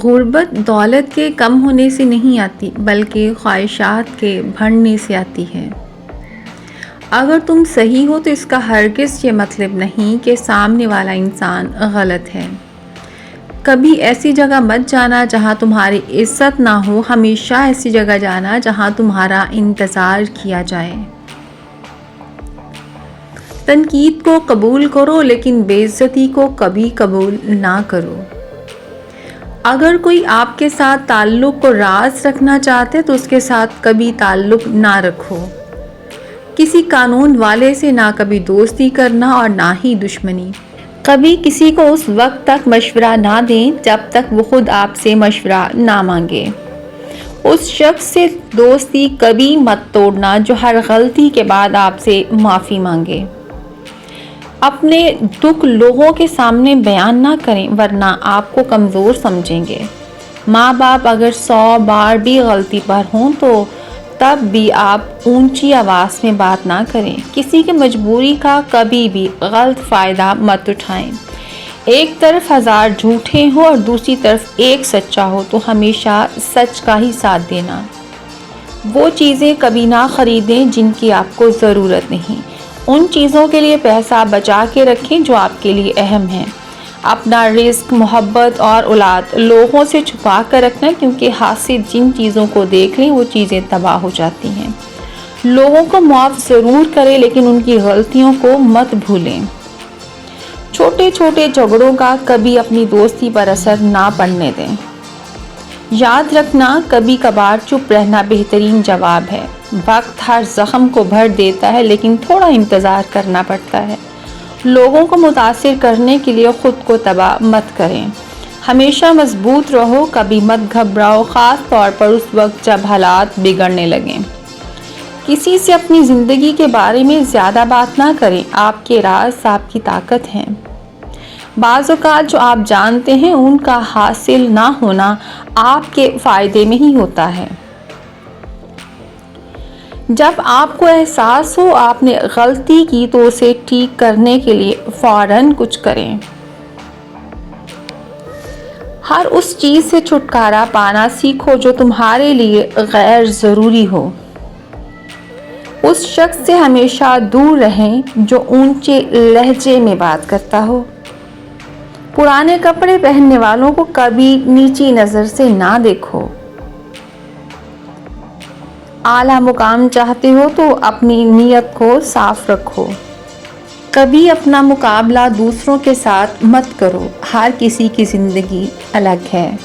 غربت دولت کے کم ہونے سے نہیں آتی بلکہ خواہشات کے بڑھنے سے آتی ہے۔ اگر تم صحیح ہو تو اس کا ہرگز یہ مطلب نہیں کہ سامنے والا انسان غلط ہے۔ کبھی ایسی جگہ مت جانا جہاں تمہاری عزت نہ ہو، ہمیشہ ایسی جگہ جانا جہاں تمہارا انتظار کیا جائے۔ تنقید کو قبول کرو لیکن بے عزتی کو کبھی قبول نہ کرو۔ اگر کوئی آپ کے ساتھ تعلق کو راز رکھنا چاہتے تو اس کے ساتھ کبھی تعلق نہ رکھو۔ کسی قانون والے سے نہ کبھی دوستی کرنا اور نہ ہی دشمنی۔ کبھی کسی کو اس وقت تک مشورہ نہ دیں جب تک وہ خود آپ سے مشورہ نہ مانگے۔ اس شخص سے دوستی کبھی مت توڑنا جو ہر غلطی کے بعد آپ سے معافی مانگے۔ اپنے دکھ لوگوں کے سامنے بیان نہ کریں ورنہ آپ کو کمزور سمجھیں گے۔ ماں باپ اگر 100 بار بھی غلطی پر ہوں تو تب بھی آپ اونچی آواز میں بات نہ کریں۔ کسی کی مجبوری کا کبھی بھی غلط فائدہ مت اٹھائیں۔ ایک طرف 1000 جھوٹے ہوں اور دوسری طرف ایک سچا ہو تو ہمیشہ سچ کا ہی ساتھ دینا۔ وہ چیزیں کبھی نہ خریدیں جن کی آپ کو ضرورت نہیں۔ ان چیزوں کے لیے پیسہ بچا کے رکھیں جو آپ کے لیے اہم ہیں۔ اپنا رزق، محبت اور اولاد لوگوں سے چھپا کر رکھنا، کیونکہ حاسد جن چیزوں کو دیکھ لیں وہ چیزیں تباہ ہو جاتی ہیں۔ لوگوں کو معاف ضرور کریں لیکن ان کی غلطیوں کو مت بھولیں۔ چھوٹے چھوٹے جھگڑوں کا کبھی اپنی دوستی پر اثر نہ پڑنے دیں۔ یاد رکھنا، کبھی کبھار چپ رہنا بہترین جواب ہے۔ وقت ہر زخم کو بھر دیتا ہے لیکن تھوڑا انتظار کرنا پڑتا ہے۔ لوگوں کو متاثر کرنے کے لیے خود کو تباہ مت کریں۔ ہمیشہ مضبوط رہو، کبھی مت گھبراؤ، خاص طور پر اس وقت جب حالات بگڑنے لگیں۔ کسی سے اپنی زندگی کے بارے میں زیادہ بات نہ کریں، آپ کے راز آپ کی طاقت ہیں۔ بعض اوقات جو آپ جانتے ہیں ان کا حاصل نہ ہونا آپ کے فائدے میں ہی ہوتا ہے۔ جب آپ کو احساس ہو آپ نے غلطی کی تو اسے ٹھیک کرنے کے لیے فوراً کچھ کریں۔ ہر اس چیز سے چھٹکارا پانا سیکھو جو تمہارے لیے غیر ضروری ہو۔ اس شخص سے ہمیشہ دور رہیں جو اونچے لہجے میں بات کرتا ہو۔ پرانے کپڑے پہننے والوں کو کبھی نیچی نظر سے نہ دیکھو۔ اعلیٰ مقام چاہتے ہو تو اپنی نیت کو صاف رکھو۔ کبھی اپنا مقابلہ دوسروں کے ساتھ مت کرو، ہر کسی کی زندگی الگ ہے۔